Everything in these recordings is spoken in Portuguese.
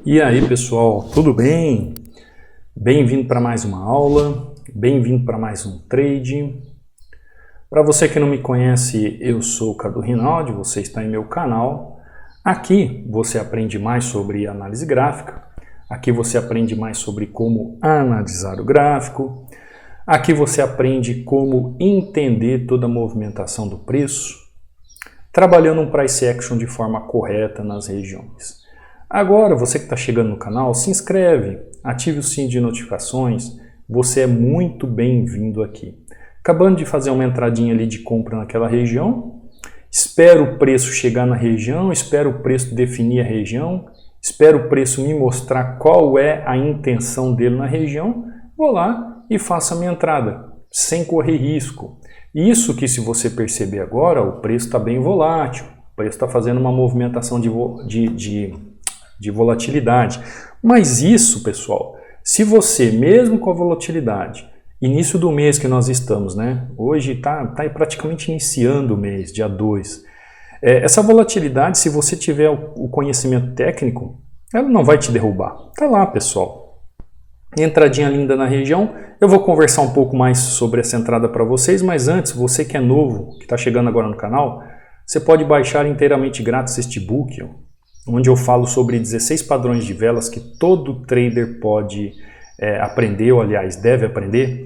E aí pessoal, tudo bem? Bem-vindo para mais uma aula, bem-vindo para mais um trade. Para você que não me conhece, eu sou o Cadu Rinaldi, você está em meu canal. Aqui você aprende mais sobre análise gráfica, aqui você aprende mais sobre como analisar o gráfico, aqui você aprende como entender toda a movimentação do preço, trabalhando um price action de forma correta nas regiões. Agora, você que está chegando no canal, se inscreve, ative o sininho de notificações, você é muito bem-vindo aqui. Acabando de fazer uma entradinha ali de compra naquela região, espero o preço chegar na região, espero o preço definir a região, espero o preço me mostrar qual é a intenção dele na região, vou lá e faço a minha entrada, sem correr risco. Isso que, se você perceber agora, o preço está bem volátil, o preço está fazendo uma movimentação de volatilidade. Mas isso, pessoal, se você, mesmo com a volatilidade, início do mês que nós estamos, né? Hoje está praticamente iniciando o mês, dia 2. Essa volatilidade, se você tiver o conhecimento técnico, ela não vai te derrubar. Tá lá, pessoal. Entradinha linda na região. Eu vou conversar um pouco mais sobre essa entrada para vocês, mas antes, você que é novo, que está chegando agora no canal, você pode baixar inteiramente grátis este book, onde eu falo sobre 16 padrões de velas que todo trader pode aprender, ou aliás, deve aprender.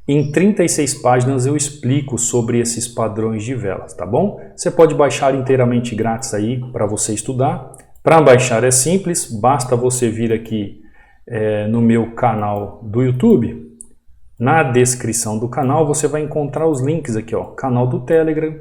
Em 36 páginas eu explico sobre esses padrões de velas, tá bom? Você pode baixar inteiramente grátis aí para você estudar. Para baixar é simples, basta você vir aqui no meu canal do YouTube. Na descrição do canal você vai encontrar os links aqui, ó, canal do Telegram,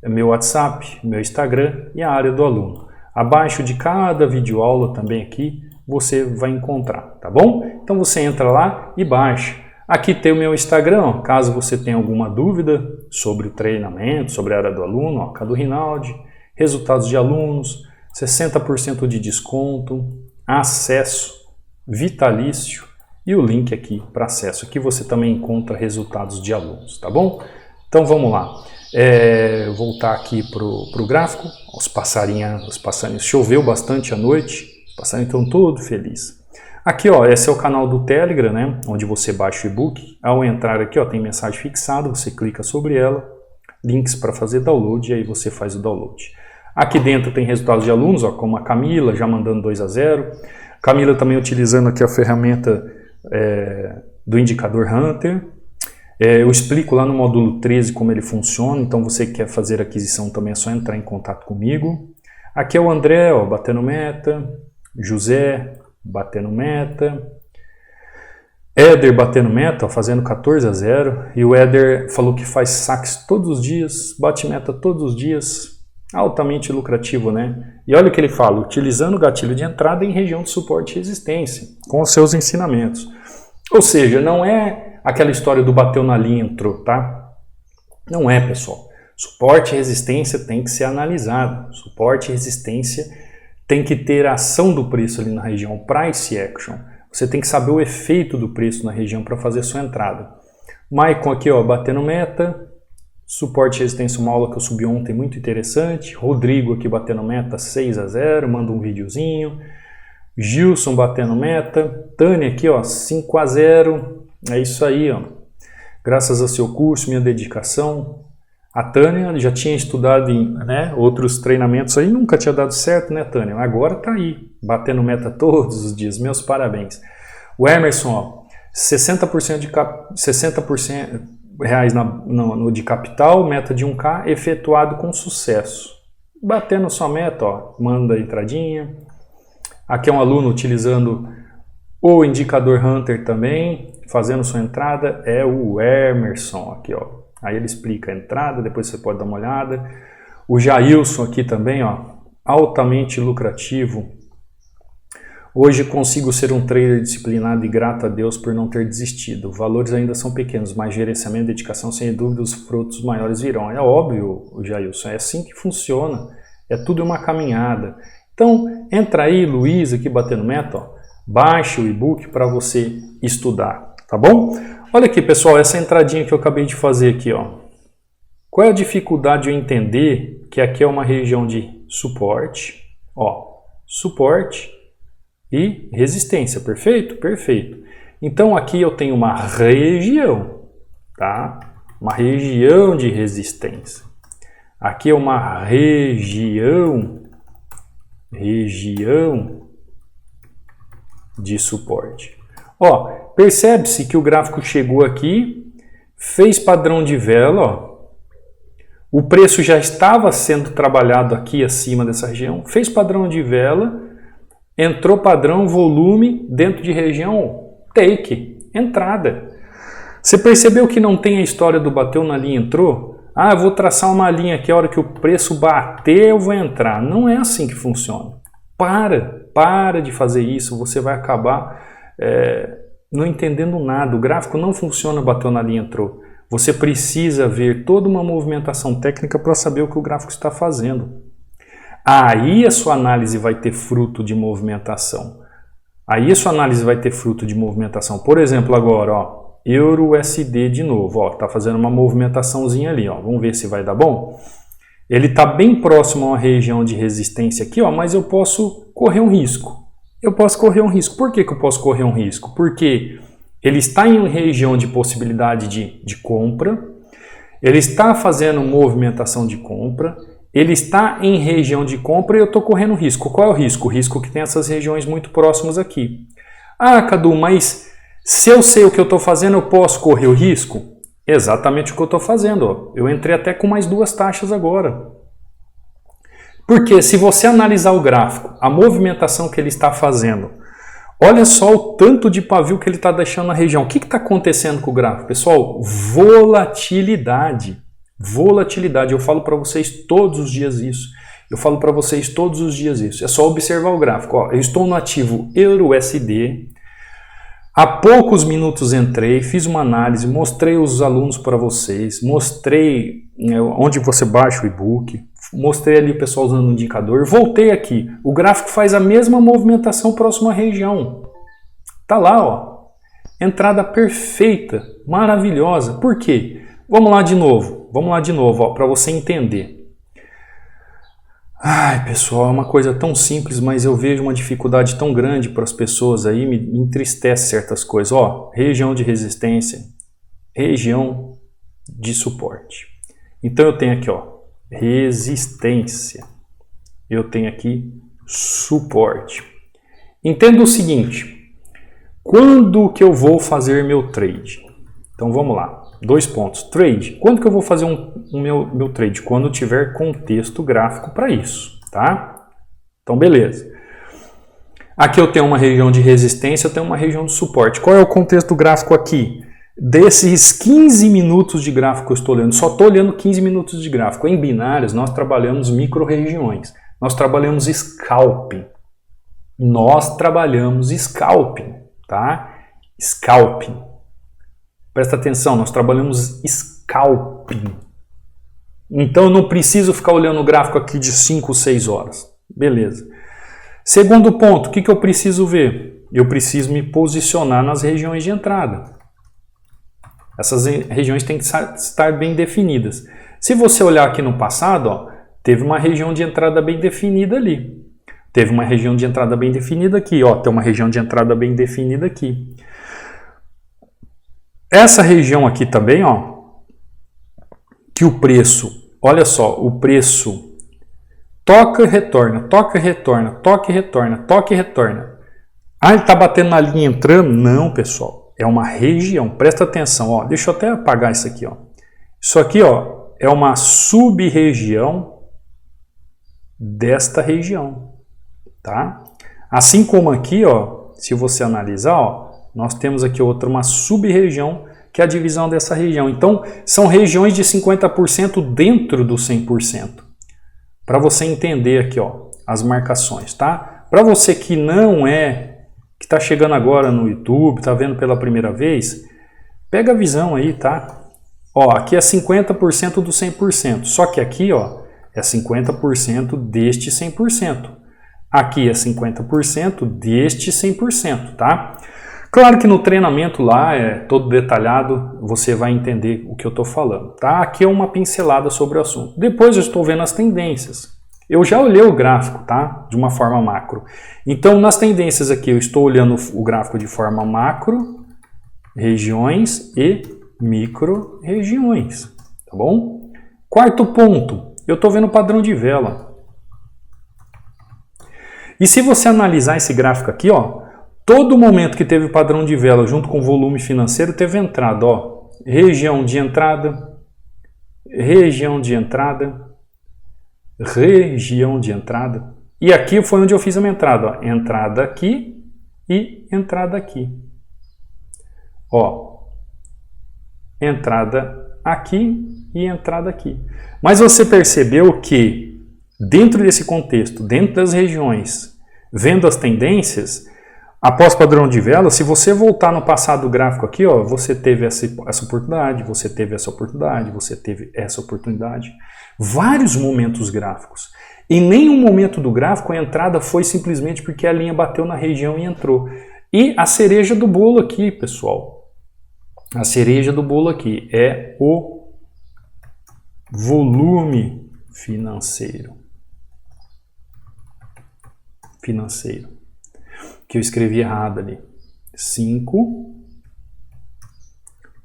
meu WhatsApp, meu Instagram e a área do aluno. Abaixo de cada videoaula também aqui você vai encontrar, tá bom? Então você entra lá e baixa. Aqui tem o meu Instagram, ó, caso você tenha alguma dúvida sobre o treinamento, sobre a área do aluno, ó, Cadu Rinaldi, resultados de alunos, 60% de desconto, acesso vitalício e o link aqui para acesso. Aqui você também encontra resultados de alunos, tá bom? Então vamos lá. Voltar aqui para o gráfico. Os passarinhos choveu bastante à noite, os passarinhos estão todos felizes. Aqui, ó, esse é o canal do Telegram, né, onde você baixa o e-book. Ao entrar aqui, ó, tem mensagem fixada, você clica sobre ela, links para fazer download e aí você faz o download. Aqui dentro tem resultados de alunos, ó, como a Camila já mandando 2-0. Camila também utilizando aqui a ferramenta do indicador Hunter. Eu explico lá no módulo 13 como ele funciona, então você que quer fazer aquisição também é só entrar em contato comigo. Aqui é o André, ó, batendo meta, José batendo meta, Éder batendo meta, ó, fazendo 14-0, e o Éder falou que faz saques todos os dias, bate meta todos os dias, altamente lucrativo, né? E olha o que ele fala, utilizando o gatilho de entrada em região de suporte e resistência, com os seus ensinamentos. Ou seja, não é aquela história do bateu na linha, entrou, tá? Não é, pessoal. Suporte e resistência tem que ser analisado. Suporte e resistência tem que ter a ação do preço ali na região, price action. Você tem que saber o efeito do preço na região para fazer sua entrada. Maicon aqui, ó, batendo meta. Suporte e resistência, uma aula que eu subi ontem, muito interessante. Rodrigo aqui batendo meta, 6-0, manda um videozinho. Gilson batendo meta. Tânia aqui, ó, 5-0. É isso aí, ó. Graças ao seu curso, minha dedicação. A Tânia já tinha estudado em outros treinamentos aí, nunca tinha dado certo, né, Tânia? Agora tá aí, batendo meta todos os dias. Meus parabéns. O Emerson, ó, 60% reais de capital, meta de 1K, efetuado com sucesso. Batendo sua meta, ó, manda a entradinha. Aqui é um aluno utilizando o indicador Hunter também, fazendo sua entrada, é o Emerson aqui, ó. Aí ele explica a entrada, depois você pode dar uma olhada. O Jailson aqui também, ó, altamente lucrativo. Hoje consigo ser um trader disciplinado e grato a Deus por não ter desistido. Valores ainda são pequenos, mas gerenciamento e dedicação, sem dúvida, os frutos maiores virão. É óbvio, o Jailson, é assim que funciona. É tudo uma caminhada. Então, entra aí, Luiz, aqui batendo meta, ó, baixe o e-book para você estudar, tá bom? Olha aqui, pessoal, essa entradinha que eu acabei de fazer aqui, ó. Qual é a dificuldade de eu entender que aqui é uma região de suporte, ó, suporte, e resistência, perfeito? Perfeito. Então aqui eu tenho uma região, tá? Uma região de resistência. Aqui é uma região de suporte. Ó, percebe-se que o gráfico chegou aqui, fez padrão de vela, ó. O preço já estava sendo trabalhado aqui acima dessa região, fez padrão de vela, entrou padrão volume dentro de região take, entrada. Você percebeu que não tem a história do bateu na linha, entrou? Ah, eu vou traçar uma linha aqui, a hora que o preço bater eu vou entrar. Não é assim que funciona. Para de fazer isso, você vai acabar não entendendo nada. O gráfico não funciona, bateu na linha, entrou. Você precisa ver toda uma movimentação técnica para saber o que o gráfico está fazendo. Aí a sua análise vai ter fruto de movimentação. Por exemplo, agora, ó, Euro USD de novo, ó, tá fazendo uma movimentaçãozinha ali, ó. Vamos ver se vai dar bom. Ele está bem próximo a uma região de resistência aqui, ó, mas eu posso correr um risco. Por que que eu posso correr um risco? Porque ele está em região de possibilidade de compra, ele está fazendo movimentação de compra, ele está em região de compra e eu estou correndo risco. Qual é o risco? O risco que tem essas regiões muito próximas aqui. Ah, Cadu, mas se eu sei o que eu estou fazendo, eu posso correr o risco? Exatamente o que eu estou fazendo. Ó. Eu entrei até com mais 2 taxas agora. Porque se você analisar o gráfico, a movimentação que ele está fazendo, olha só o tanto de pavio que ele está deixando na região. O que está acontecendo com o gráfico? Pessoal, volatilidade. Volatilidade. Eu falo para vocês todos os dias isso. É só observar o gráfico. Ó, eu estou no ativo EURUSD. Há poucos minutos entrei, fiz uma análise, mostrei os alunos para vocês, mostrei onde você baixa o e-book, mostrei ali o pessoal usando o indicador, voltei aqui. O gráfico faz a mesma movimentação próximo à região. Tá lá, ó. Entrada perfeita, maravilhosa. Por quê? Vamos lá de novo, ó, para você entender. Ai, pessoal, é uma coisa tão simples, mas eu vejo uma dificuldade tão grande para as pessoas aí, me entristece certas coisas. Ó, região de resistência, região de suporte. Então eu tenho aqui, ó, resistência. Eu tenho aqui suporte. Entenda o seguinte, quando que eu vou fazer meu trade? Então vamos lá. 2 pontos. Trade. Quando que eu vou fazer meu trade? Quando tiver contexto gráfico para isso, tá? Então, beleza. Aqui eu tenho uma região de resistência, eu tenho uma região de suporte. Qual é o contexto gráfico aqui? Desses 15 minutos de gráfico que eu estou olhando, só estou olhando 15 minutos de gráfico. Em binários, nós trabalhamos micro-regiões. Nós trabalhamos scalping. Tá? Scalping. Presta atenção, nós trabalhamos scalping. Então eu não preciso ficar olhando o gráfico aqui de 5, 6 horas. Beleza. Segundo ponto, o que eu preciso ver? Eu preciso me posicionar nas regiões de entrada. Essas regiões têm que estar bem definidas. Se você olhar aqui no passado, ó, teve uma região de entrada bem definida ali. Teve uma região de entrada bem definida aqui. Ó, tem uma região de entrada bem definida aqui. Essa região aqui também, ó, que o preço, olha só, o preço toca e retorna, toca e retorna, toca e retorna, toca e retorna. Ah, ele está batendo na linha entrando? Não, pessoal, é uma região, presta atenção, ó, deixa eu até apagar isso aqui, ó. Isso aqui, ó, é uma sub-região desta região, tá? Assim como aqui, ó, se você analisar, ó, nós temos aqui uma sub-região, que é a divisão dessa região. Então, são regiões de 50% dentro do 100%. Para você entender aqui, ó, as marcações, tá? Para você que não que está chegando agora no YouTube, está vendo pela primeira vez, pega a visão aí, tá? Ó, aqui é 50% do 100%. Só que aqui, ó, é 50% deste 100%. Aqui é 50% deste 100%, tá? Claro que no treinamento lá, todo detalhado, você vai entender o que eu estou falando, tá? Aqui é uma pincelada sobre o assunto. Depois eu estou vendo as tendências. Eu já olhei o gráfico, tá? De uma forma macro. Então, nas tendências aqui, eu estou olhando o gráfico de forma macro, regiões e micro regiões, tá bom? Quarto ponto, eu estou vendo o padrão de vela. E se você analisar esse gráfico aqui, ó, todo momento que teve padrão de vela junto com volume financeiro, teve entrada, ó, região de entrada, região de entrada, região de entrada. E aqui foi onde eu fiz a minha entrada, ó, entrada aqui e entrada aqui. Ó, entrada aqui e entrada aqui. Mas você percebeu que dentro desse contexto, dentro das regiões, vendo as tendências, após padrão de vela, se você voltar no passado gráfico aqui, ó, você teve essa oportunidade, você teve essa oportunidade, você teve essa oportunidade. Vários momentos gráficos. Em nenhum momento do gráfico a entrada foi simplesmente porque a linha bateu na região e entrou. E a cereja do bolo aqui, pessoal, a cereja do bolo aqui é o volume financeiro. Que eu escrevi errado ali. 5,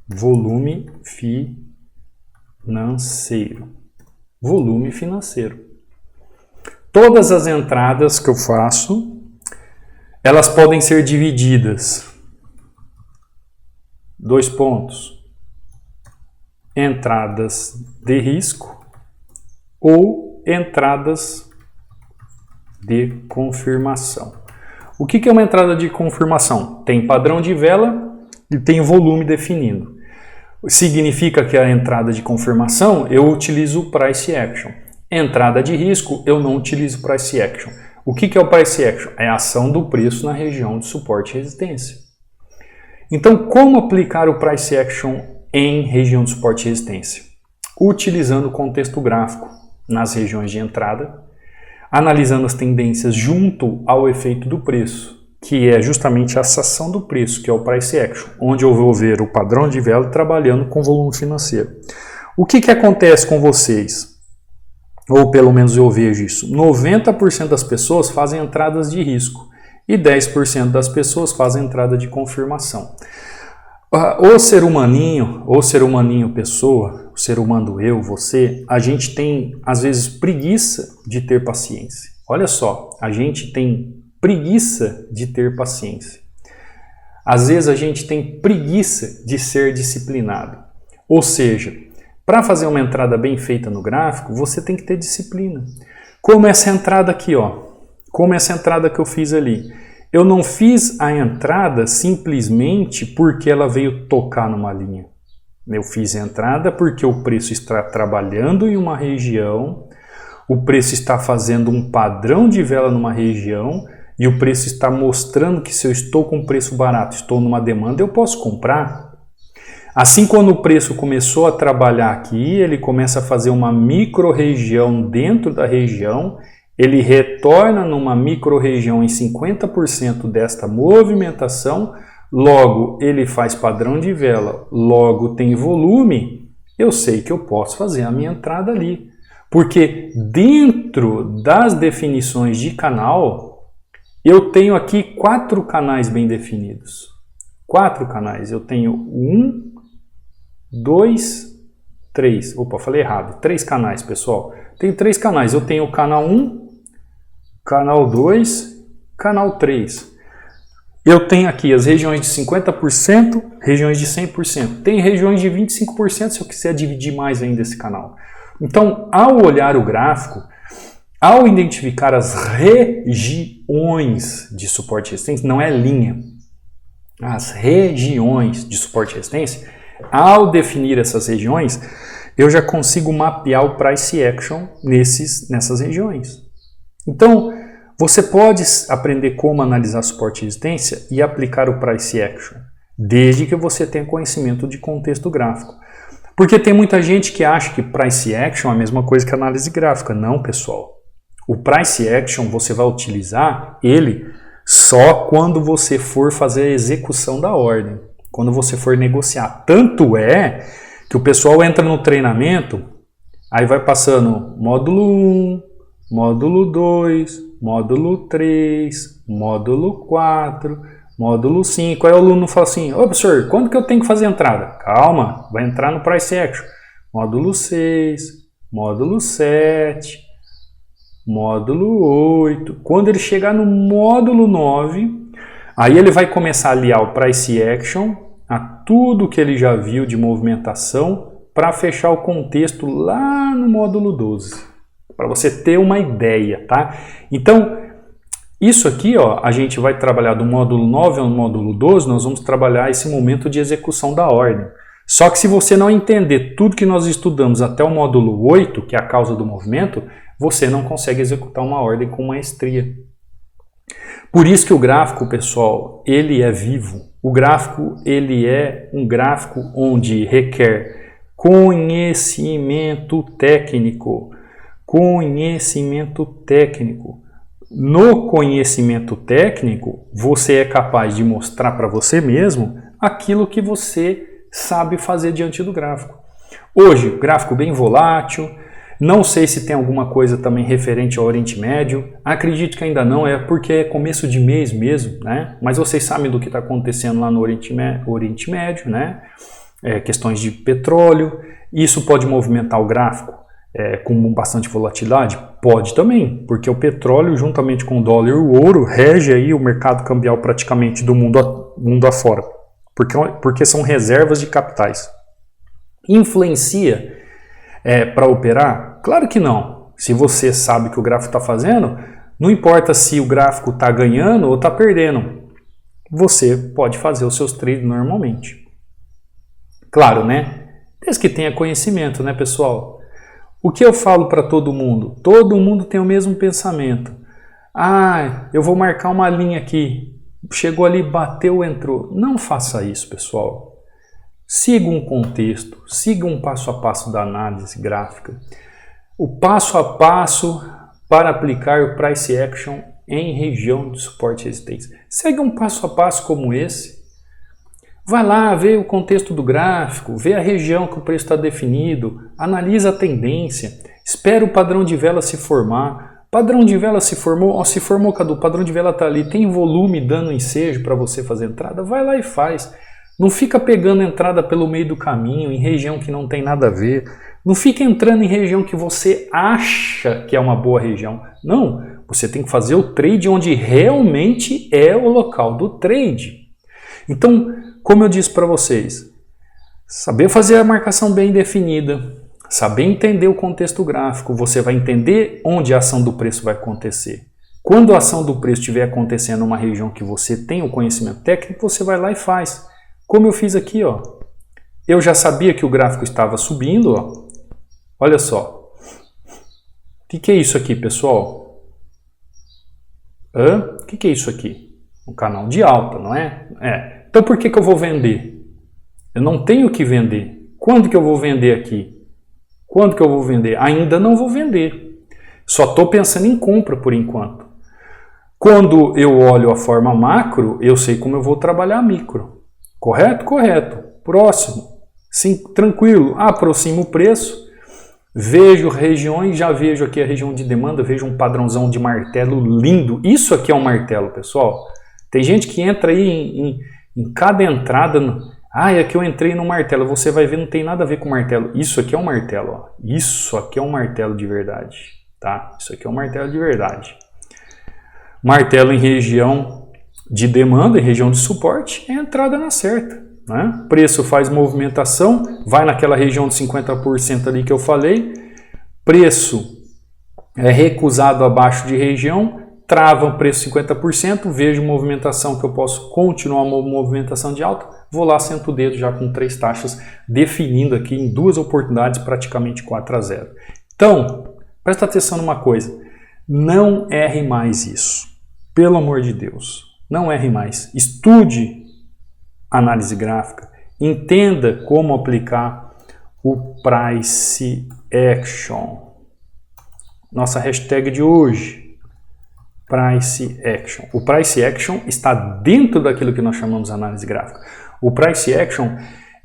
volume financeiro. Volume financeiro. Todas as entradas que eu faço, elas podem ser divididas. 2 pontos. Entradas de risco ou entradas de confirmação. O que é uma entrada de confirmação? Tem padrão de vela e tem volume definido. Significa que a entrada de confirmação eu utilizo o Price Action. Entrada de risco eu não utilizo Price Action. O que é o Price Action? É a ação do preço na região de suporte e resistência. Então, como aplicar o Price Action em região de suporte e resistência? Utilizando o contexto gráfico nas regiões de entrada, analisando as tendências junto ao efeito do preço, que é justamente essa ação do preço, que é o Price Action, onde eu vou ver o padrão de vela trabalhando com volume financeiro. O que acontece com vocês? Ou pelo menos eu vejo isso. 90% das pessoas fazem entradas de risco e 10% das pessoas fazem entrada de confirmação. O ser humaninho pessoa, o ser humano eu, você, a gente tem às vezes preguiça de ter paciência. Olha só, a gente tem preguiça de ter paciência. Às vezes a gente tem preguiça de ser disciplinado. Ou seja, para fazer uma entrada bem feita no gráfico, você tem que ter disciplina. Como essa entrada aqui, ó. Como essa entrada que eu fiz ali. Eu não fiz a entrada simplesmente porque ela veio tocar numa linha. Eu fiz a entrada porque o preço está trabalhando em uma região, o preço está fazendo um padrão de vela numa região e o preço está mostrando que se eu estou com preço barato, estou numa demanda, eu posso comprar. Assim, quando o preço começou a trabalhar aqui, ele começa a fazer uma micro-região dentro da região, ele retorna numa micro-região em 50% desta movimentação, logo ele faz padrão de vela, logo tem volume, eu sei que eu posso fazer a minha entrada ali. Porque dentro das definições de canal, eu tenho aqui 4 canais bem definidos. 4 canais, eu tenho 1, 2, 3. Opa, falei errado. 3 canais, pessoal. Tenho 3 canais. Eu tenho o canal 1, canal 2, canal 3. Eu tenho aqui as regiões de 50%, regiões de 100%. Tem regiões de 25% se eu quiser dividir mais ainda esse canal. Então, ao olhar o gráfico, ao identificar as regiões de suporte e resistência, não é linha, as regiões de suporte e resistência, ao definir essas regiões, eu já consigo mapear o Price Action nessas regiões. Então, você pode aprender como analisar suporte e resistência e aplicar o Price Action, desde que você tenha conhecimento de contexto gráfico. Porque tem muita gente que acha que Price Action é a mesma coisa que análise gráfica. Não, pessoal. O Price Action você vai utilizar ele só quando você for fazer a execução da ordem, quando você for negociar. Tanto é que o pessoal entra no treinamento, aí vai passando módulo 1, módulo 2, módulo 3, módulo 4, módulo 5. Aí o aluno fala assim, ô professor, quando que eu tenho que fazer a entrada? Calma, vai entrar no Price Action. Módulo 6, módulo 7, módulo 8. Quando ele chegar no módulo 9, aí ele vai começar a aliar o Price Action a tudo que ele já viu de movimentação para fechar o contexto lá no módulo 12. Para você ter uma ideia, tá? Então, isso aqui, ó, a gente vai trabalhar do módulo 9 ao módulo 12, nós vamos trabalhar esse momento de execução da ordem. Só que se você não entender tudo que nós estudamos até o módulo 8, que é a causa do movimento, você não consegue executar uma ordem com maestria. Por isso que o gráfico, pessoal, ele é vivo. O gráfico, ele é um gráfico onde requer conhecimento técnico. Conhecimento técnico. No conhecimento técnico, você é capaz de mostrar para você mesmo aquilo que você sabe fazer diante do gráfico. Hoje, gráfico bem volátil, não sei se tem alguma coisa também referente ao Oriente Médio, acredito que ainda não, é porque é começo de mês mesmo, né? Mas vocês sabem do que está acontecendo lá no Oriente Médio, né? Questões de petróleo, isso pode movimentar o gráfico com bastante volatilidade? Pode também, porque o petróleo juntamente com o dólar e o ouro rege aí o mercado cambial praticamente do mundo afora, porque são reservas de capitais. Influencia para operar? Claro que não. Se você sabe o que o gráfico está fazendo, não importa se o gráfico está ganhando ou está perdendo. Você pode fazer os seus trades normalmente. Claro, né? Desde que tenha conhecimento, né, pessoal? O que eu falo para todo mundo? Todo mundo tem o mesmo pensamento. Ah, eu vou marcar uma linha aqui. Chegou ali, bateu, entrou. Não faça isso, pessoal. Siga um contexto, siga um passo a passo da análise gráfica. O passo a passo para aplicar o Price Action em região de suporte e resistência. Segue um passo a passo como esse. Vai lá, vê o contexto do gráfico, vê a região que o preço está definido, analisa a tendência, espera o padrão de vela se formar. Padrão de vela se formou, Cadu, o padrão de vela está ali, tem volume dando ensejo para você fazer entrada, vai lá e faz. Não fica pegando entrada pelo meio do caminho, em região que não tem nada a ver. Não fica entrando em região que você acha que é uma boa região. Não, você tem que fazer o trade onde realmente é o local do trade. Então, como eu disse para vocês, saber fazer a marcação bem definida, saber entender o contexto gráfico, você vai entender onde a ação do preço vai acontecer. Quando a ação do preço estiver acontecendo numa região que você tem o conhecimento técnico, você vai lá e faz. Como eu fiz aqui, ó. Eu já sabia que o gráfico estava subindo, ó. Olha só. O que é isso aqui, pessoal? O que é isso aqui? Um canal de alta, não é? Então por que eu vou vender? Eu não tenho que vender. Quando que eu vou vender aqui? Quando que eu vou vender? Ainda não vou vender. Só estou pensando em compra por enquanto. Quando eu olho a forma macro, eu sei como eu vou trabalhar a micro. Correto? Correto. Próximo. Sim, tranquilo. Aproximo o preço. Vejo regiões, já vejo aqui a região de demanda, vejo um padrãozão de martelo lindo. Isso aqui é um martelo, pessoal. Tem gente que entra aí em cada entrada. Aqui eu entrei no martelo. Você vai ver, não tem nada a ver com martelo. Isso aqui é um martelo. Ó. Isso aqui é um martelo de verdade. Tá? Isso aqui é um martelo de verdade. Martelo em região de demanda, em região de suporte, é a entrada na certa. Né? Preço faz movimentação, vai naquela região de 50% ali que eu falei. Preço é recusado abaixo de região, trava o preço 50%, vejo movimentação que eu posso continuar uma movimentação de alta, vou lá, sento o dedo já com 3 taxas, definindo aqui em 2 oportunidades praticamente 4-0. Então, presta atenção numa coisa, não erre mais isso, pelo amor de Deus, não erre mais, estude análise gráfica, entenda como aplicar o Price Action. Nossa hashtag de hoje, Price Action. O Price Action está dentro daquilo que nós chamamos de análise gráfica. O Price Action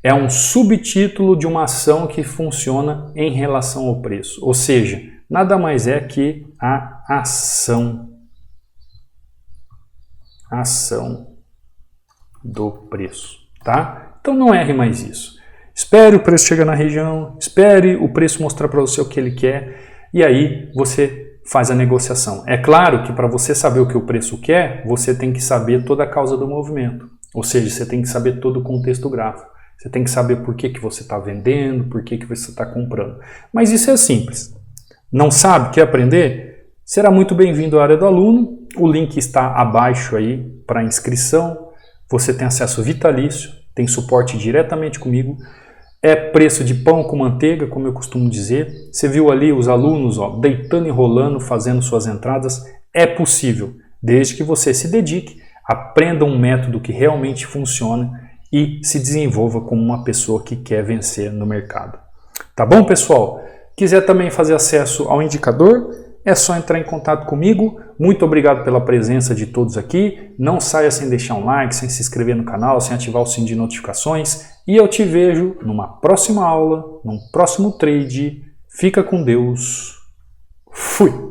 é um subtítulo de uma ação que funciona em relação ao preço. Ou seja, nada mais é que a ação do preço, tá? Então não erre mais isso. Espere o preço chegar na região, espere o preço mostrar para você o que ele quer e aí você faz a negociação. É claro que para você saber o que o preço quer, você tem que saber toda a causa do movimento. Ou seja, você tem que saber todo o contexto gráfico. Você tem que saber por que você está vendendo, por que você está comprando. Mas isso é simples. Não sabe, quer aprender? Será muito bem-vindo à área do aluno. O link está abaixo aí para inscrição. Você tem acesso vitalício, tem suporte diretamente comigo. É preço de pão com manteiga, como eu costumo dizer. Você viu ali os alunos deitando e rolando, fazendo suas entradas. É possível, desde que você se dedique, aprenda um método que realmente funciona e se desenvolva como uma pessoa que quer vencer no mercado. Tá bom, pessoal? Quiser também fazer acesso ao indicador, é só entrar em contato comigo. Muito obrigado pela presença de todos aqui. Não saia sem deixar um like, sem se inscrever no canal, sem ativar o sininho de notificações. E eu te vejo numa próxima aula, num próximo trade. Fica com Deus. Fui!